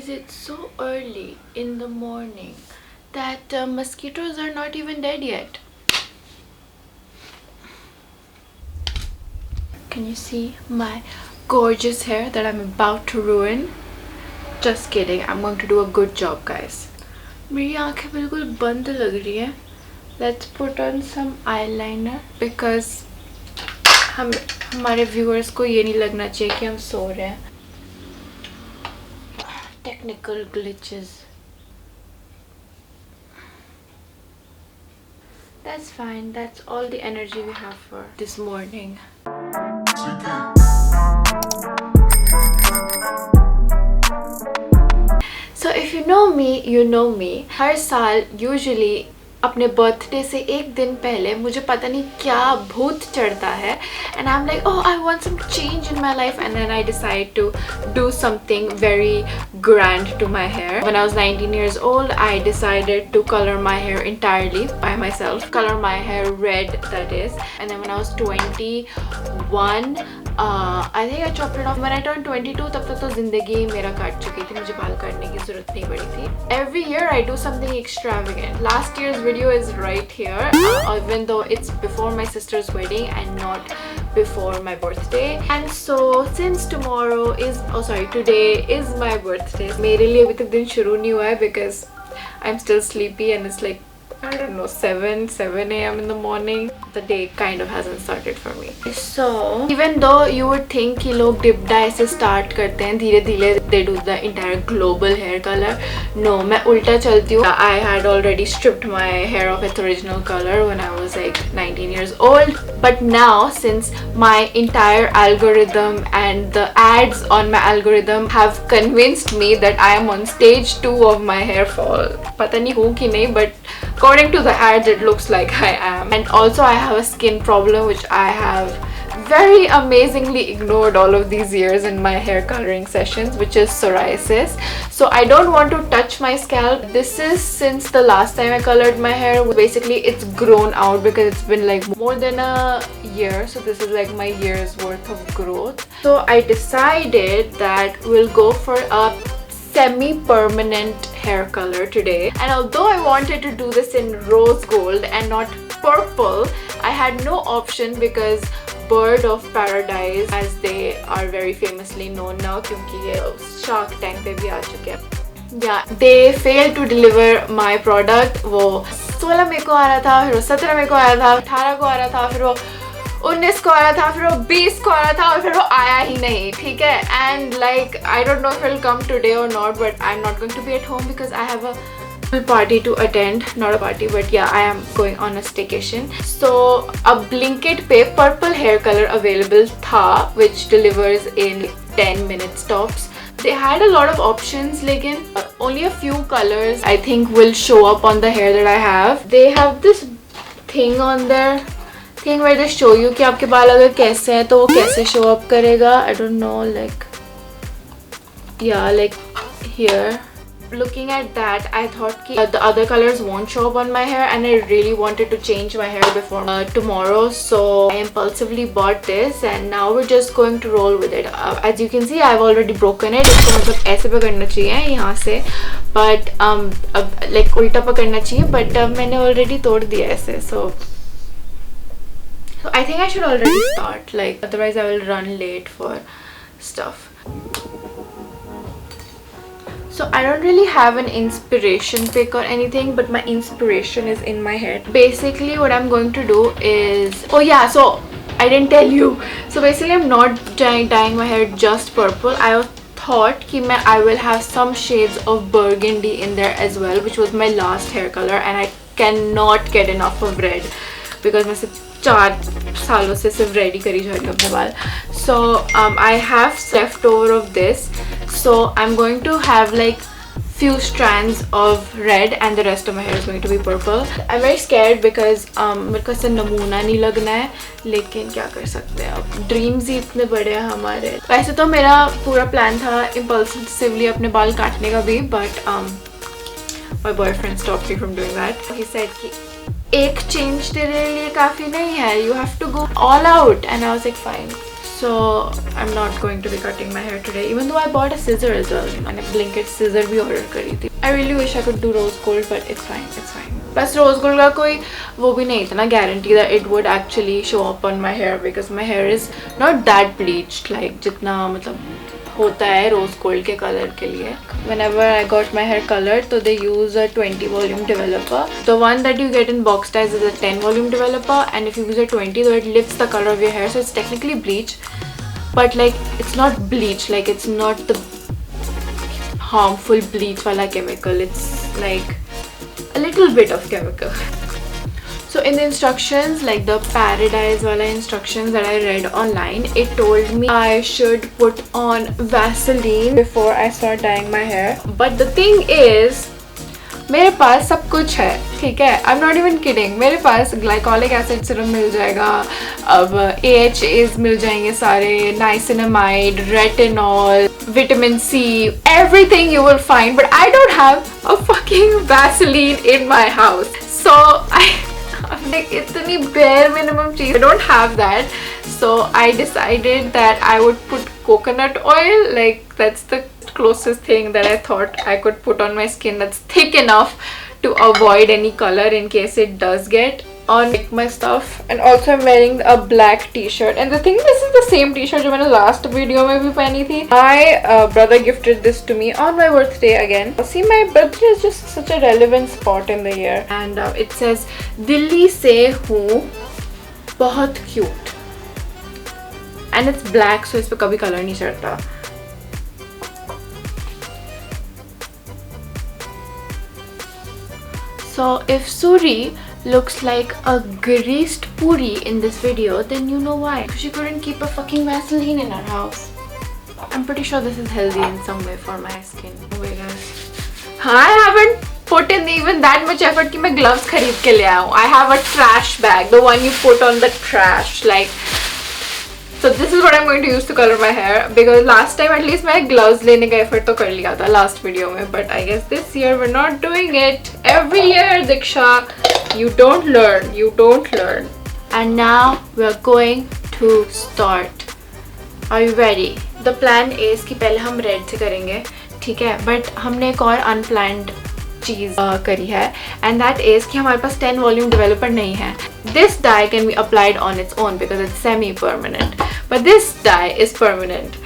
Guys, it's so early in the morning that mosquitoes are not even dead yet. Can you see my gorgeous hair that I'm about to ruin? Just kidding, I'm going to do a good job, guys. मेरी आँखें बिल्कुल बंद लग रही है. Let's put on some eyeliner because हमारे viewers को ये नहीं लगना चाहिए कि हम सो रहे हैं. Technical glitches. That's fine. That's all the energy we have for this morning. So if you know me, you know me. हर साल usually अपने बर्थडे से एक दिन पहले मुझे पता नहीं क्या भूत चढ़ता है and I'm like, oh, I want some change in my life, and then I decide to do something very grand to my hair. When I was 19 years old, I decided to color my hair entirely by myself. Color my hair red, that is. And then when I was 21, I think I chopped it off. When I turned 22, तब तक तो जिंदगी मेरा काट चुकी थी, मुझे बाल काटने की जरूरत नहीं पड़ी थी. Every year I do something extravagant. Last year's video is right here, even though it's before my sister's wedding and not before my birthday. And so since today is my birthday, मेरे लिए अभी तक दिन शुरू नहीं हुआ है because I'm still sleepy and it's like, I don't know, 7 a.m. in the morning. The day kind of hasn't started for me. So even though you would think कि लोग dip dye से start करते हैं धीरे धीरे, they do the entire global hair color. No, मैं उल्टा चलती हूँ. I had already stripped my hair of its original color when I was like 19 years old. But now, since my entire algorithm and the ads on my algorithm have convinced me that I am on stage 2 of my hair fall. पता नहीं हूँ कि नहीं, but according to the ads it looks like I am. And also I have a skin problem which I have very amazingly ignored all of these years in my hair coloring sessions, which is psoriasis. So I don't want to touch my scalp. This is since the last time I colored my hair. Basically it's grown out because it's been like more than a year, so this is like my year's worth of growth. So I decided that we'll go for a semi-permanent hair color today. And although I wanted to do this in rose gold and not purple, I had no option because Bird of Paradise, as they are very famously known now क्योंकि ये Shark Tank पे भी आ चुके हैं. Yeah, they failed to deliver my product. वो 16 मई को आ रहा था, फिर वो 17 मई को आ रहा था, 18 को आ रहा था, फिर वो 19 को आ रहा था, फिर वो 20 को आ रहा था और फिर वो आया ही नहीं. ठीक है. And like I don't know if it'll come today or not, but I'm not going to be at home because I have a party to attend. Not a party, but yeah, I am going on a staycation. So a Blinkit पे purple hair color available था, which delivers in 10 minutes tops. They had a lot of options, लेकिन only a few colors I think will show up on the hair that I have. They have this thing on their thing where they show you कि आपके बाल अगर कैसे हैं तो वो कैसे show up करेगा. I don't know, like yeah, like here. Looking at that, I thought that the other colors won't show up on my hair, and I really wanted to change my hair before tomorrow, so I impulsively bought this and now we're just going to roll with it. As you can see, I've already broken it. इसको मतलब ऐसे पकड़ना चाहिए यहाँ से, but like उल्टा पकड़ना चाहिए, but मैंने already तोड़ दिया ऐसे, so I think I should already start, like otherwise I will run late for stuff. So I don't really have an inspiration pick or anything, but my inspiration is in my head. Basically what I'm going to do is, oh yeah, so I didn't tell you. So basically I'm not dyeing my hair just purple. I thought that I will have some shades of burgundy in there as well, which was my last hair color, and I cannot get enough of red because मैं सिर्फ 4 सालों से सिर्फ ready करी जा रही हूँ अपने बाल. So I have leftover of this, so I'm going to have like few strands of red and the rest of my hair is going to be purple. I'm very scared because मेरे को ऐसा नमूना नहीं लगना है, लेकिन क्या कर सकते हैं, अब ड्रीम्स ही इतने बड़े हैं हमारे. वैसे तो मेरा पूरा प्लान था impulsively अपने बाल काटने का भी, but my boyfriend stopped me from doing that. He said कि एक चेंज तेरे लिए काफी नहीं है, you have to go all out, and I was like fine. So I'm not going to be cutting my hair today, even though I bought a scissor as well. मैंने Blinkit scissor भी order करी थी. I really wish I could do rose gold, but it's fine, it's fine. बस rose gold का कोई वो भी नहीं था ना guarantee that it would actually show up on my hair, because my hair is not that bleached like जितना मतलब होता है rose gold के color के लिए. Whenever I got my hair colored, so they use a 20 volume developer. The one that you get in box ties is a 10 volume developer, and if you use a 20, so it lifts the color of your hair, so it's technically bleach, but like it's not bleach, like it's not the harmful bleach wala chemical, it's like a little bit of chemical. So in the instructions, like the Paradye wala instructions that I read online, it told me I should put on Vaseline before I start dyeing my hair. But the thing is, मेरे पास सब कुछ है, ठीक है? I'm not even kidding. मेरे पास glycolic acid serum मिल जाएगा, अब AHAs मिल जाएंगे सारे, niacinamide, retinol, vitamin C, everything you will find. But I don't have a fucking Vaseline in my house. So I'm like, itni bare minimum cheese. I don't have that. So I decided that I would put coconut oil. Like that's the closest thing that I thought I could put on my skin that's thick enough to avoid any color in case it does get on my stuff. And also I'm wearing a black t-shirt, and the thing, this is the same t-shirt जो मैंने last video में भी पहनी थी. My brother gifted this to me on my birthday again. See, my birthday is just such a relevant spot in the year, and it says Delhi से हूँ, बहुत cute, and it's black, so इस पे कभी color नहीं चढ़ता. So if Suri looks like a greased puri in this video, then you know why. She couldn't keep a fucking Vaseline in her house. I'm pretty sure this is healthy in some way for my skin. Oh my gosh. I haven't put in even that much effort कि मैं gloves खरीद के ले आऊँ. I have a trash bag, the one you put on the trash. Like, so this is what I'm going to use to color my hair, because last time at least मैं gloves लेने का effort तो कर लिया था last video में, but I guess this year we're not doing it. Every year, Diksha, you don't learn, you don't learn. And now we're going to start. Are you ready? The plan is कि पहले हम red से करेंगे, ठीक है? But हमने एक और unplanned चीज़ करी है, and that is कि हमारे पास 10 volume developer नहीं है. This dye can be applied on its own because it's semi-permanent, but this dye is permanent.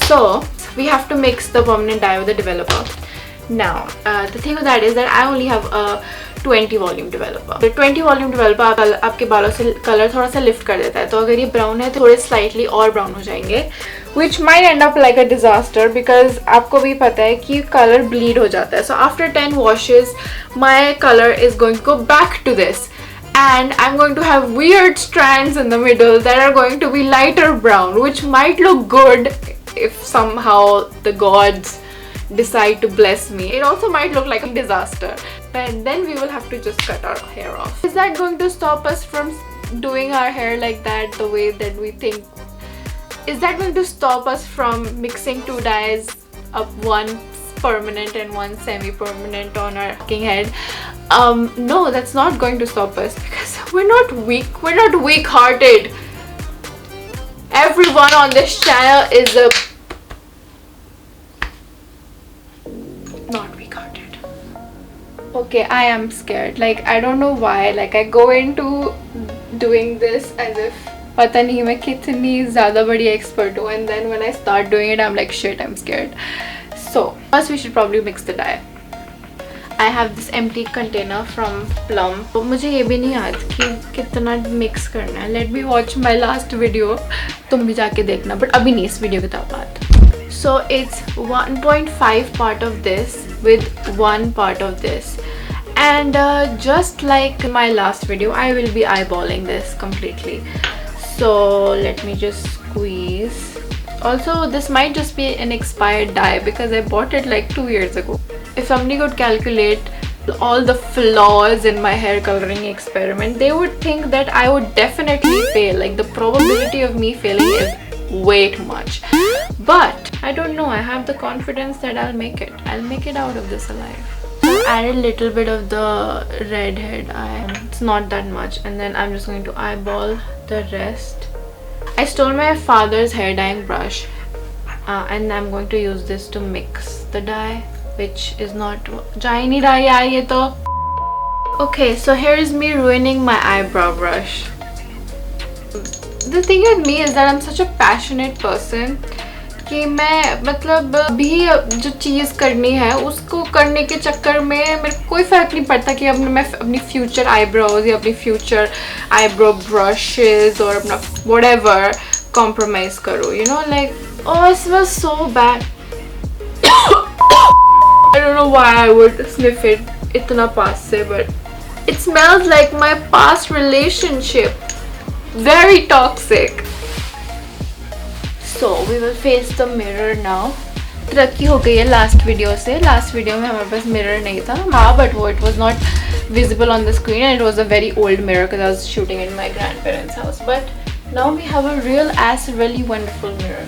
So we have to mix the permanent dye with the developer. Now the thing with that is that I only have a 20 volume developer. The 20 volume developer आपके बालों से color थोड़ा सा lift कर देता है, तो अगर ये brown है तो थोड़े slightly और brown हो जाएंगे, which might end up like a disaster because आपको भी पता है कि color bleed हो जाता है. So after 10 washes, my color is going to go back to this, and I'm going to have weird strands in the middle that are going to be lighter brown, which might look good if somehow the gods decide to bless me. It also might look like a disaster, but then we will have to just cut our hair off. Is that going to stop us from doing our hair like that, the way that we think? Is that going to stop us from mixing two dyes up, one permanent and one semi-permanent on our fucking head? No, that's not going to stop us, because we're not weak, we're not weak-hearted. Everyone on this channel is a not weak-hearted. Okay, I am scared. Like, I don't know why. Like, I go into doing this as if पता नहीं मैं कितनी ज़्यादा बड़ी expert हूँ, and then when I start doing it, I'm like, shit, I'm scared. So first we should probably mix the dye. I have this empty container from Plum. तो मुझे ये भी नहीं याद कि कितना mix करना है. Let me watch my last video. तुम भी जाके देखना, but अभी नहीं, इस video के बाद. So it's 1.5 part of this with 1 part of this, and just like my last video, I will be eyeballing this completely. So let me just squeeze. Also, this might just be an expired dye because I bought it like 2 years ago. If somebody could calculate all the flaws in my hair coloring experiment, they would think that I would definitely fail. Like, the probability of me failing is way too much, but I don't know, I have the confidence that I'll make it out of this alive. So I added a little bit of the redhead eye. It's not that much, and then I'm just going to eyeball the rest I stole my father's hair dyeing brush and I'm going to use this to mix the dye, which is not जा ही नहीं रहा यार ये तो. Okay, so here is me ruining my eyebrow brush. The thing with me is that I'm such a passionate person कि मैं मतलब भी जो चीज़ करनी है उसको करने के चक्कर में मेरे को कोई फ़र्क नहीं पड़ता कि अब मैं अपनी फ्यूचर आईब्रोज या अपनी फ्यूचर आईब्रो ब्रशेस और अपना व्हाटएवर कॉम्प्रोमाइज़ करूँ, you know, like oh it smells so bad. I don't know why I would sniff it इतना पास से, but it smells like my past relationship, very toxic. So we will face the mirror now. तरक्की हो गई है last video से. Last video में हमारे पास मिरर नहीं था, हाँ, बट वो it was not visible on the screen and it was a very old mirror because I was shooting in my grandparents house. But now we have a real as really wonderful mirror.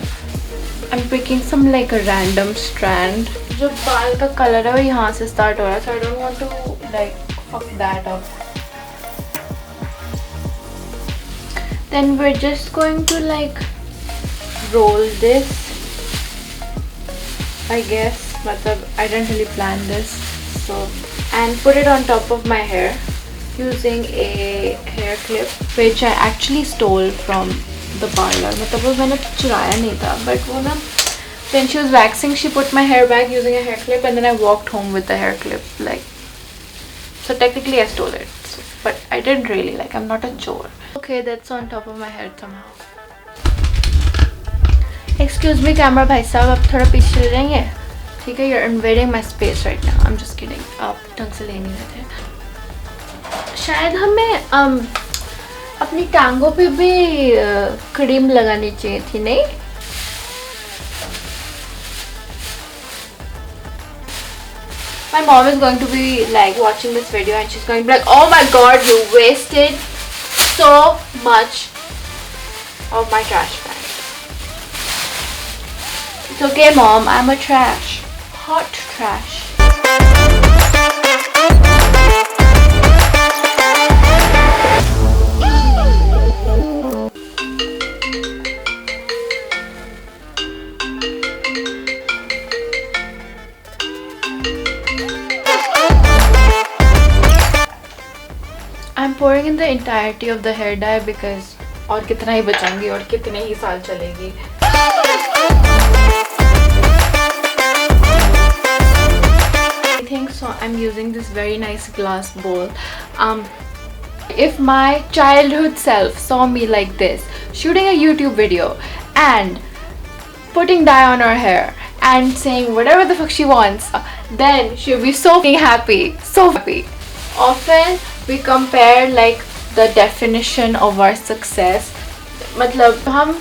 I am picking some like a random strand. जो बाल का colour है वो यहाँ से start हो रहा है, so I don't want to like fuck that up. Then we're just going to like roll this, I guess. Matlab, I didn't really plan this. So, and put it on top of my hair using a hair clip which I actually stole from the parlor. Matlab, वो मैंने चुराया नहीं था, but वो ना when she was waxing she put my hair back using a hair clip and then I walked home with the hair clip, like, so technically I stole it. So, but I didn't really, like, I'm not a chore. Okay, that's on top of my head somehow. Excuse me camera भाई साहब, आप थोड़ा पीछे चले जाएंगे, ठीक है? You're invading my space right now. I'm just kidding. आप ढंग से ले नहीं रहे थे. शायद हमें अपनी टांगों पे भी क्रीम लगानी चाहिए थी, नहीं? My mom is going to be like watching this video and she's going to be like, oh my god, you wasted so much of my trash bag. It's okay mom, I'm a trash. Hot trash. I'm pouring in the entirety of the hair dye because और कितना ही बचाऊंगी और कितने ही साल चलेगी. I think so. I'm using this very nice glass bowl. If my childhood self saw me like this, shooting a YouTube video and putting dye on her hair and saying whatever the fuck she wants, then she'll be so happy, so happy. Often we compare like the definition of our success. मतलब हम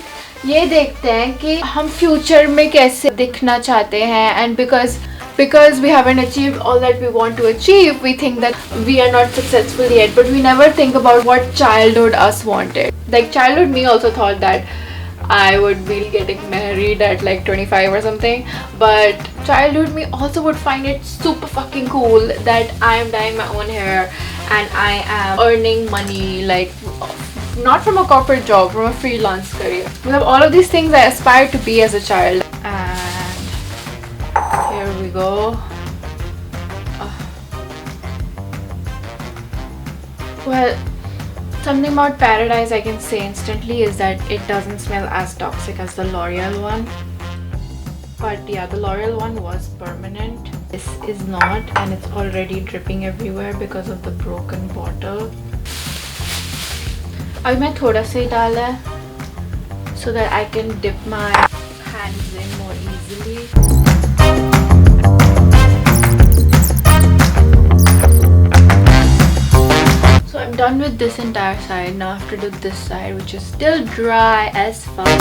ये देखते हैं कि हम future में कैसे दिखना चाहते हैं, and because we haven't achieved all that we want to achieve, we think that we are not successful yet, but we never think about what childhood us wanted. Like childhood me also thought that I would be getting married at like 25 or something, but childhood me also would find it super fucking cool that I am dyeing my own hair and I am earning money, like not from a corporate job, from a freelance career. All of these things I aspired to be as a child. And here we go. Well, something about Paradise I can say instantly is that it doesn't smell as toxic as the Loreal one. But yeah, the Loreal one was permanent. This is not, and it's already dripping everywhere because of the broken bottle. अब मैं थोड़ा सा ही डाला है so that I can dip my hands in more easily. So I'm done with this entire side. Now I have to do this side, which is still dry as fuck.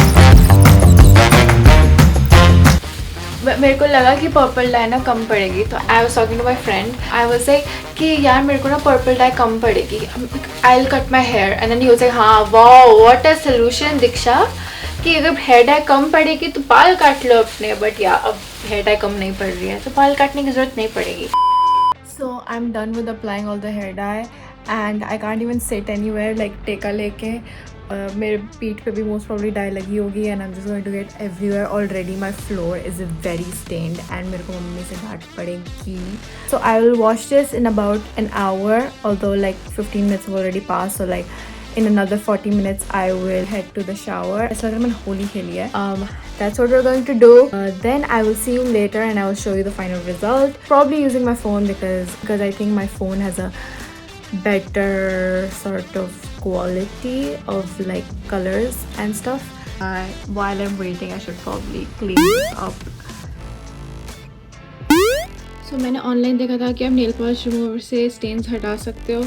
मेरे को लगा कि पर्पल डाई ना कम पड़ेगी, तो I was talking to my friend. I was like कि यार मेरे को ना पर्पल डाई कम पड़ेगी, I will cut my hair. And then he was like हाँ wow what a solution Diksha, कि अगर हेयर डाई कम पड़ेगी तो बाल काट लो अपने. बट या अब हेयर डाई कम नहीं पड़ रही है तो बाल काटने की ज़रूरत नहीं पड़ेगी. So I am done with applying all the hair dye and I can't even sit anywhere like टेका लेके. मेरे पीठ पे भी मोस्ट प्रॉब्ली डाई लगी होगी and I am just going to get everywhere already. My floor is very stained and मेरे को मम्मी से डांट पड़ेगी. So I will wash this in about an hour, although like 15 minutes have already passed, so like in another 40 minutes I will head to the shower. ऐसा लग रहा है मैंने होली खेली है. That's what we're going to do. Then I will see you later and I will show you the final result. Probably using my phone because I think my phone has a better sort of quality of like colors and stuff. While I'm waiting I should probably clean this up. So मैंने online देखा था कि आप nail polish remover से stains हटा सकते हो.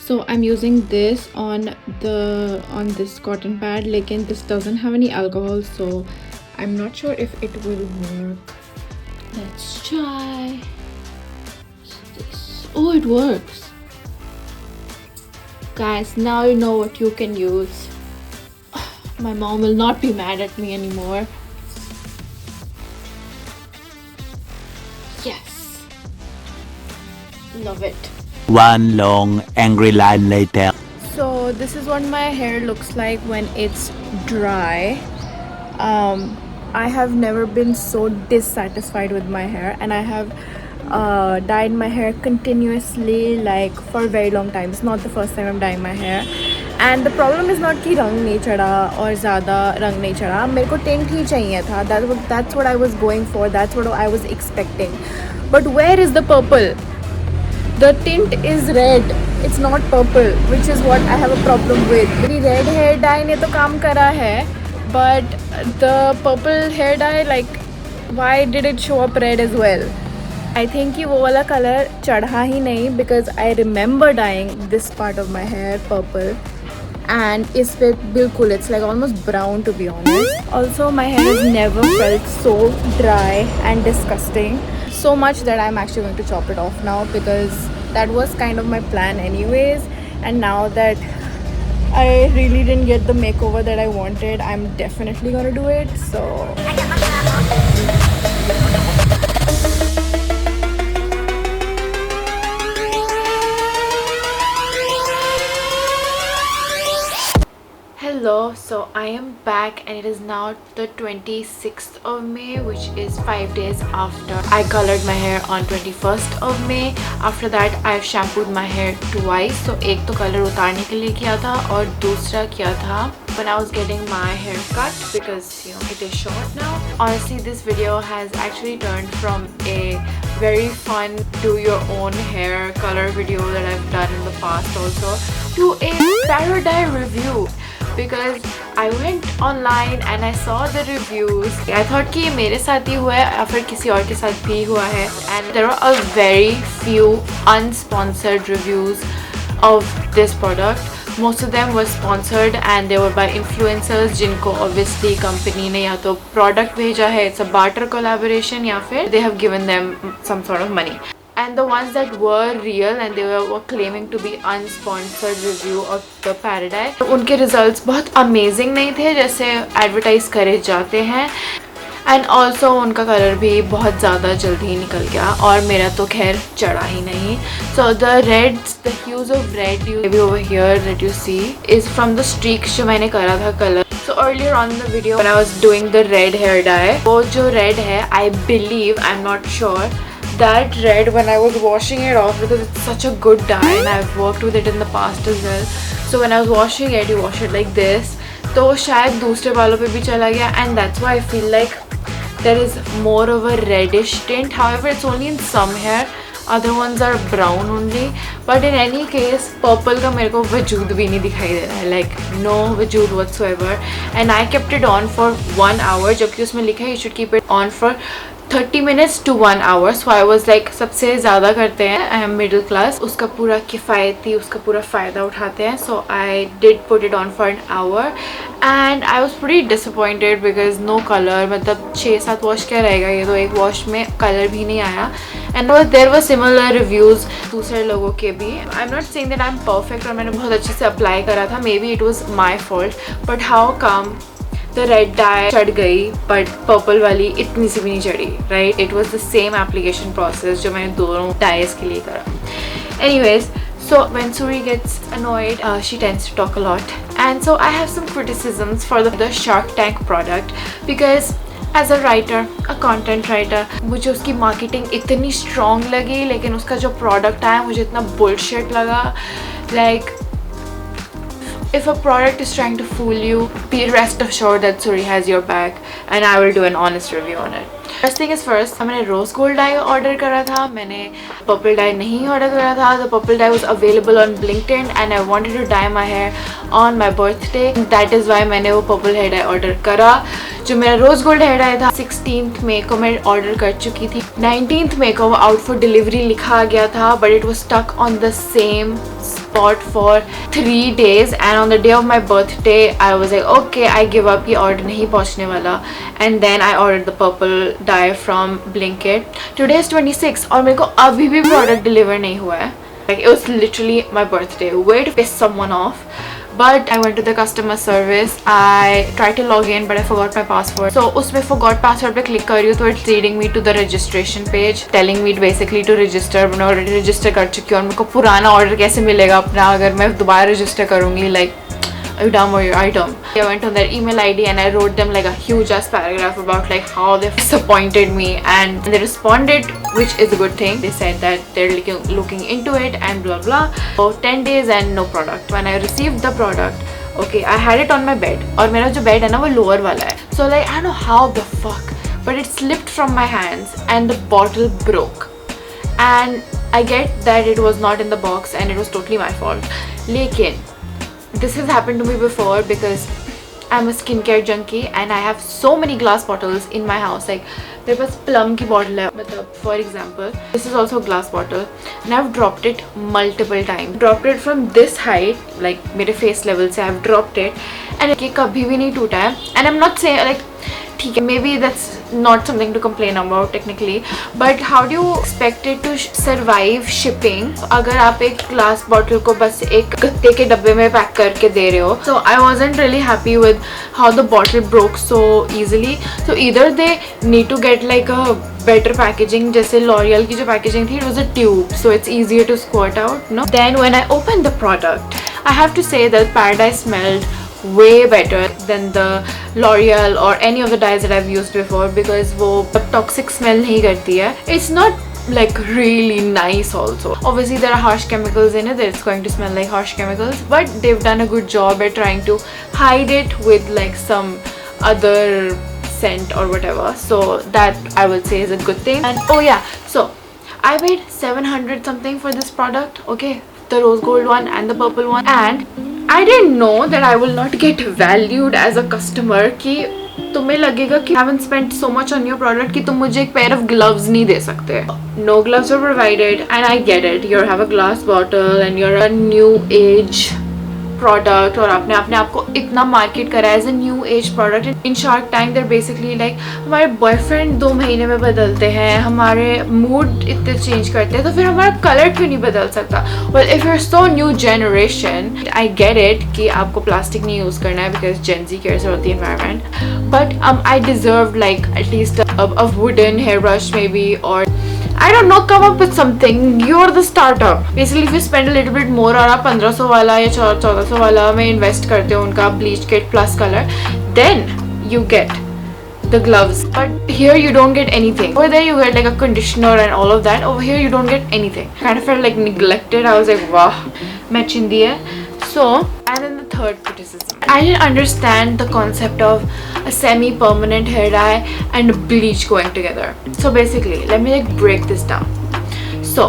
So I'm using this on this cotton pad, लेकिन this doesn't have any alcohol, so I'm not sure if it will work. Let's try this. Oh, it works. Guys, now you know what you can use. My mom will not be mad at me anymore. Yes. Love it. One long angry line later. So this is what my hair looks like when it's dry. I have never been so dissatisfied with my hair, and I have dyed my hair continuously like for a very long time. It's not the first time I'm dyeing my hair, and the problem is not कि रंग नहीं चढ़ा और ज़्यादा रंग नहीं चढ़ा. मेरे को टिंट ही चाहिए था. That's what I was going for. That's what I was expecting. But where is the purple? The tint is red. It's not purple, which is what I have a problem with. मेरी red hair dye ने तो काम करा है, but the purple hair dye, like, why did it show up red as well? I think कि वो वाला color चढ़ा ही नहीं, because I remember dyeing this part of my hair purple, and इस पे बिल्कुल it's like almost brown to be honest. Also my hair has never felt so dry and disgusting. So much that I'm actually going to chop it off now, because that was kind of my plan anyways, and now that I really didn't get the makeover that I wanted, I'm definitely gonna do it. So hello, so I am back and it is now the 26th of May, which is 5 days after I colored my hair on 21st of May. After that I've shampooed my hair twice. So एक तो color उतारने के लिए किया था और दूसरा किया था when I was getting my hair cut, because you know it is short now. Honestly, this video has actually turned from a very fun do your own hair color video that I've done in the past also to a Paradye review, because I went online and I saw the reviews. I thought कि ये मेरे साथ ही हुआ है या फिर किसी और के साथ भी हुआ है, and there are a very few unsponsored reviews of this product. Most of them were sponsored and they were by influencers जिनको obviously company ने या तो product भेजा है, it's a barter collaboration, या फिर they have given them some sort of money. And the ones that were real and they were claiming to be unsponsored review of the Paradye, उनके results बहुत amazing नहीं थे जैसे advertise करे जाते हैं, and also उनका कलर भी बहुत ज़्यादा जल्दी ही निकल गया और मेरा तो खैर चढ़ा ही नहीं. So the reds, the hues of red maybe over here that you see is from the streaks जो मैंने करा था colour. So earlier on in the video when I was doing the red hair dye, वो जो red है, I believe, I'm not sure, that red when I was washing it off, because it's such a good dye and I've worked with it in the past as well. So when I was washing it, you wash it like this, तो शायद दूसरे बालों पे भी चला गया, and that's why I feel like there is more of a reddish tint. However, it's only in some hair, other ones are brown only. But in any case, purple का मेरे को वजूद भी नहीं दिखाई दे रहा है, like no वजूद whatsoever. And I kept it on for 1 hour, जबकि उसमें लिखा है you should keep it on for 30 minutes to 1 hour. So I was like, सबसे ज़्यादा करते हैं, I am middle class, उसका पूरा किफ़ायती, उसका पूरा फ़ायदा उठाते हैं. So I did put it on for an hour and I was pretty disappointed because no color. मतलब 6-7 वॉश क्या रहेगा, ये तो एक वॉश में कलर भी नहीं आया. And there were similar reviews दूसरे लोगों के भी. I'm not saying that I'm perfect और मैंने बहुत अच्छे से अप्लाई करा था, maybe it was my fault, but how come the red dye चढ़ गई but purple वाली इतनी सी भी नहीं चढ़ी, right? It was the same application process जो मैंने दोनों dyes के लिए करा. Anyways, so when Suri gets annoyed, she tends to talk a lot, And so I have some criticisms for the Shark Tank product because as a writer, a content writer, मुझे उसकी marketing इतनी strong लगी, लेकिन उसका जो product आया मुझे इतना बुलशिट लगा. Like if a product is trying to fool you, be rest assured that Suri has your back and I will do an honest review on it. First thing is first, मैंने rose gold die order करा था, मैंने purple die नहीं order करा था. The purple dye was available on LinkedIn and I wanted to dye my hair on my birthday. That is why मैंने वो purple hair dye order करा. जो मेरा रोज गोल्ड हेयर डाई था 16th मई को मैं ऑर्डर कर चुकी थी. 19th मई को वो आउट फॉर डिलीवरी लिखा गया था, but it was stuck on the same spot for 3 days and on the day of my birthday I was like okay, I give up, ये order नहीं पहुँचने वाला. And then I ordered the purple dye from Blinkit. Today is 26 और मेरे को अभी भी product deliver नहीं हुआ है. Like it was literally my birthday. Way to piss someone off. But I went to the customer service. I tried to log in but I forgot my password. So उसमें forgot password पे click कर रही हूँ तो it's leading me to the registration page, telling me basically to register. मैं already register कर चुकी हूँ और मेरे को पुराना order कैसे मिलेगा अपना अगर मैं दोबारा register करूँगी. Like are you dumb or your item? I went on their email ID and I wrote them like a huge ass paragraph about like how they disappointed me, and they responded, which is a good thing. They said that they're looking into it and blah blah. So 10 days and no product. When I received the product, okay, I had it on my bed और मेरा जो bed है ना वो lower वाला है. So like I don't know how the fuck, but it slipped from my hands and the bottle broke. And I get that it was not in the box and it was totally my fault. लेकिन this has happened to me before because I'm a skincare junkie and I have so many glass bottles in my house. Like मेरे पास plum की bottle है, मतलब for example this is also a glass bottle and I've dropped it multiple times. Dropped it from this height, like मेरे face level से I've dropped it and ये कभी भी नहीं टूटा है. And I'm not saying like ठीक है, maybe that's not something to complain about technically, but how do you expect it to survive shipping अगर आप एक glass bottle को बस एक गत्ते के डब्बे में पैक करके दे रहे हो. So I wasn't really happy with how the bottle broke so easily. So either they need to get like a better packaging, जैसे Loreal की जो packaging थी, it was a tube so it's easier to squirt out, no? Then when I opened the product, I have to say that Paradye smelled way better than the Loreal or any of the dyes that I've used before because वो toxic smell नहीं करती है. It's not like really nice also. Obviously there are harsh chemicals in it that it's going to smell like harsh chemicals, but they've done a good job at trying to hide it with like some other scent or whatever. So that I would say is a good thing. And oh yeah, so I paid 700 something for this product, okay, the rose gold one and the purple one, and I didn't know that I will not get valued as a customer कि तुम्हें लगेगा कि I haven't spent so much on your product कि तुम मुझे एक pair of gloves नहीं दे सकते. No gloves were provided and I get it. You have a glass bottle and you're a new age product और आपने अपने आप को इतना मार्केट करा as a new age product. In Shark Tank there basically like हमारे boyfriend 2 महीने में बदलते हैं, हमारे मूड इतने चेंज करते हैं, तो फिर हमारा कलर क्यों नहीं बदल सकता. Well if you are so new generation, I get it कि आपको प्लास्टिक नहीं यूज़ करना है because Gen Z cares about the environment, but I deserve like at least a wooden hair brush maybe, और I don't know, come up with something. You're the startup. Basically, if you spend a little bit more और आप 1500 वाला या 1400 वाला में invest करते हो उनका bleach kit plus color, then you get the gloves. But here you don't get anything. Over there you get like a conditioner and all of that. Over here you don't get anything. Kind of felt like neglected. I was like, wow, मैं चिंदी है. So, and then the third criticism, I didn't understand the concept of a semi-permanent hair dye and bleach going together. So basically, let me like break this down. So,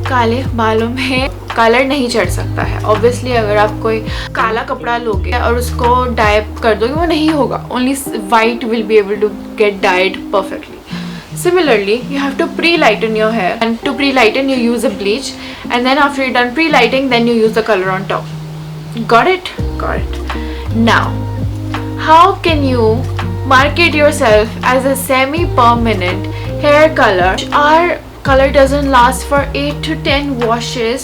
काले बालों में colour नहीं चढ़ सकता है. Obviously, अगर आप कोई काला कपड़ा लोगे और उसको डाई कर दोगे वो नहीं होगा. Only white will be able to get dyed perfectly. Similarly, you have to pre-lighten your hair, and to pre-lighten you use a bleach, and then after you're done pre-lighting, then you use the color on top. Got it? Got it. Now, how can you market yourself as a semi-permanent hair color which are color doesn't last for 8 to 10 washes.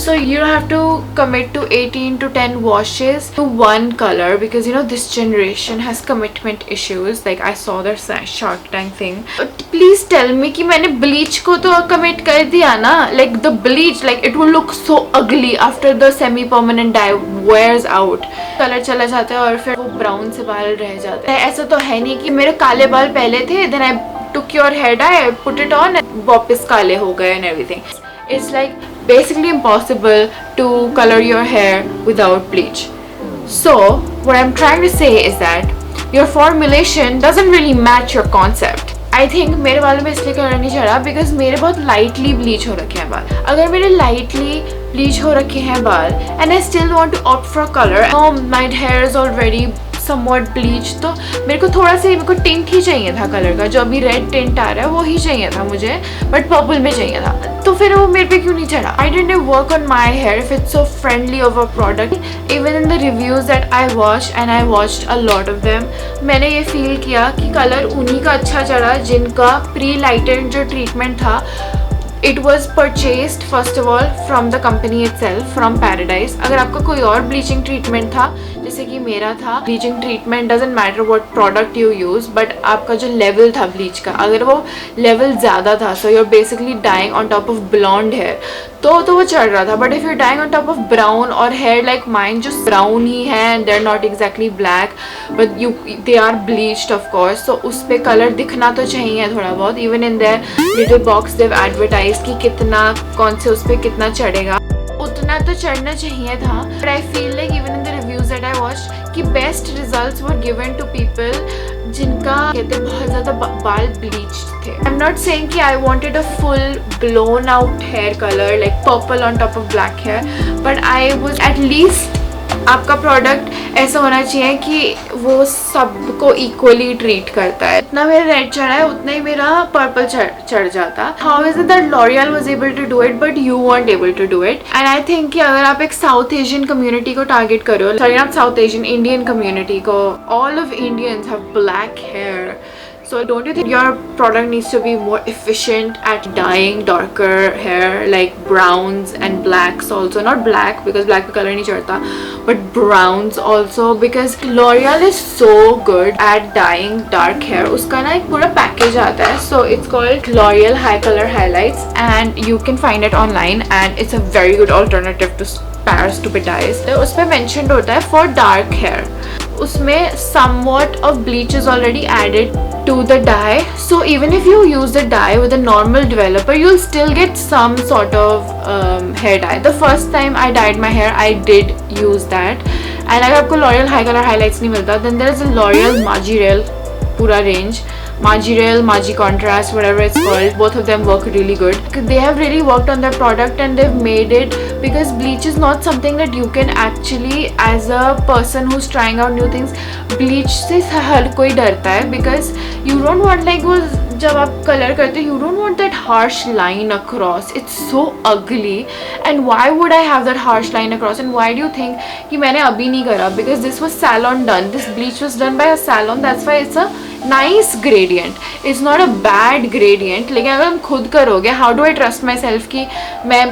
So you don't have to commit to 18 to 10 washes to one color, because you know this generation has commitment issues. Like I saw the Shark Tank thing. Please tell me कि मैंने bleach को तो commit कर दिया ना. Like the bleach, like it will look so ugly after the semi permanent dye wears out. Colour चला जाता है और फिर वो ब्राउन से बाल रह जाते हैं. ऐसा तो है नहीं कि मेरे काले बाल पहले थे, then I took your hair dye, put it on, वापस काले हो गए and everything. It's like basically impossible to color your hair without bleach. So what I'm trying to say is that your formulation doesn't really match your concept. I think मेरे बालों में इसलिए colour नहीं चढ़ा because मेरे बहुत lightly bleach हो रखे हैं बाल. अगर मेरे lightly bleach हो रखे हैं बाल and I still want to opt for color, my hair is already somewhat bleached, तो मेरे को थोड़ा सा मेरे को टिंट ही चाहिए था कलर का. जो अभी रेड टिंट आ रहा है वो ही चाहिए था मुझे, बट पर्पल में चाहिए था. तो फिर वो मेरे पे क्यों नहीं चढ़ा? I didn't work on my hair if it's so friendly of a product. Even in the reviews that I watched, and I watched a lot of them, मैंने ये फील किया कि कलर उन्हीं का अच्छा चढ़ा जिनका प्री लाइटेड जो ट्रीटमेंट था. It was purchased first of all from the company itself, from Paradye. अगर आपका कोई और bleaching treatment था, जैसे कि मेरा था, bleaching treatment doesn't matter what product you use, but आपका जो level था bleach का, अगर वो level ज़्यादा था, so you're basically dyeing on top of blonde hair, तो वो चढ़ रहा था. But if you're dyeing on top of brown or hair like mine जो brown ही है and they're not exactly black, but they are bleached of course, so उस पे color दिखना तो चाहिए थोड़ा बहुत. Even in their little box they've advertised कि कितना कौन से उस पे कितना चढ़ेगा, उतना तो चढ़ना चाहिए था. But I feel like even in the reviews that I watched कि best results were given to people जिनका कहते बहुत ज़्यादा बाल bleached थे. I'm not saying कि I wanted a full blown out hair color like purple on top of black hair, but I was at least आपका product ऐसा होना चाहिए कि वो सबको इक्वली ट्रीट करता है. इतना मेरा रेड चढ़ा है उतना ही मेरा पर्पल चढ़ जाता. How is it that L'Oreal was able to do it but you weren't able to do it? And I think कि अगर आप एक साउथ एशियन कम्युनिटी को टारगेट करो, sorry not South Asian, Indian community को, all of Indians have black hair. So don't you think your product needs to be more efficient at dyeing darker hair like browns and blacks also? Not black because black color nahi chadta, but browns also, because Loreal is so good at dyeing dark hair. Uska na ek pura package aata hai, so it's called Loreal Hicolor highlights and you can find it online and it's a very good alternative to Paris stupid dyes. उसमें mentioned होता है for dark hair. उसमें somewhat of bleach is already added to the dye, so even if you use the dye with a normal developer you'll still get some sort of hair dye. The first time I dyed my hair I did use that. And अगर आपको L'Oreal Hicolor highlights नहीं मिलता, then there is a L'Oreal Magenta पूरा range, Magenta, Magi Contrast, whatever it's called. Both of them work really good. They have really worked on their product and they've made it, because bleach is not something that you can actually, as a person who's trying out new things, bleach से हर कोई डरता है, because you don't want like वो जब आप colour करते हो you don't want that harsh line across. It's so ugly and why would I have that harsh line across? And why do you think कि मैंने अभी नहीं करा? Because this was salon done. This bleach was done by a salon. That's why it's a nice gradient. It's not a bad gradient. लेकिन अगर हम खुद करोगे, how do I trust myself कि मैं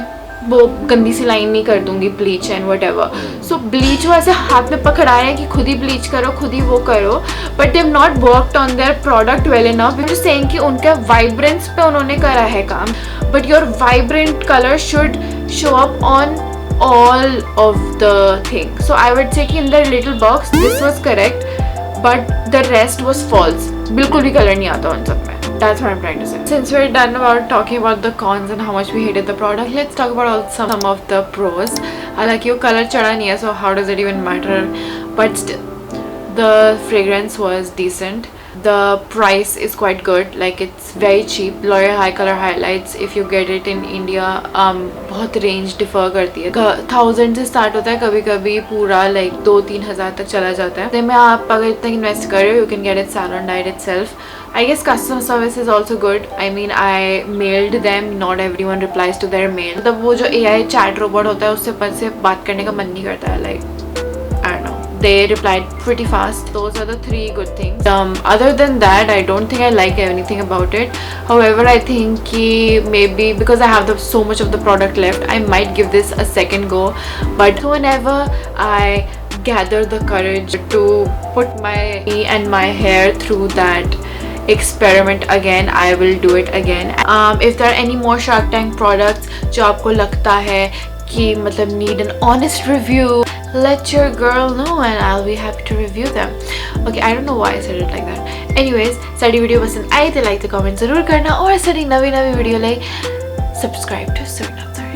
वो गंदी सी लाइन नहीं कर दूंगी bleach and what ever. So bleach वो ऐसे हाथ में पकड़ा रहे हैं कि खुद ही ब्लीच करो, खुद ही वो करो, but they have not worked on their product well enough. You saying कि उनके वाइब्रेंस पे उन्होंने करा है काम, but your vibrant colour should show up on all of the thing. So I would say कि in the little box this was correct, but the rest was false. बिल्कुल भी कलर नहीं आता उन सब में. That's what I'm trying to say. Since we're done about talking about the cons and how much we hated the product, let's talk about some of the pros. हालांकि वो colour चढ़ा नहीं है, so how does it even matter? But still, the fragrance was decent. The price is quite good, like it's very cheap. L'Oreal Hicolor highlights, if you get it in India, बहुत range differ करती है. 1000 से start होता है, कभी कभी पूरा like 2-3 हज़ार तक चला जाता है. में आप अगर इतना invest कर रहे हो, you can get it salon dyed itself. I guess customer service is also good. I mean, I mailed them. Not everyone replies to their mail. तब वो जो AI chat robot होता है उससे बात करने का मन नहीं करता है. Like I don't know. they replied pretty fast. Those are the 3 good things. Other than that, I don't think I like anything about it. However, I think maybe because I have so much of the product left, I might give this a second go. But whenever I gather the courage to put my and my hair through that experiment again, I will do it again. If there are any more Shark Tank products जो आपको लगता है कि मतलब need an honest review, let your girl know and I'll be happy to review them. Okay, I don't know why I said it like that. Anyways, साड़ी video पसंद आई तो लाइक तो कमेंट ज़रूर करना और साड़ी नवी video like subscribe to Sir Navtar.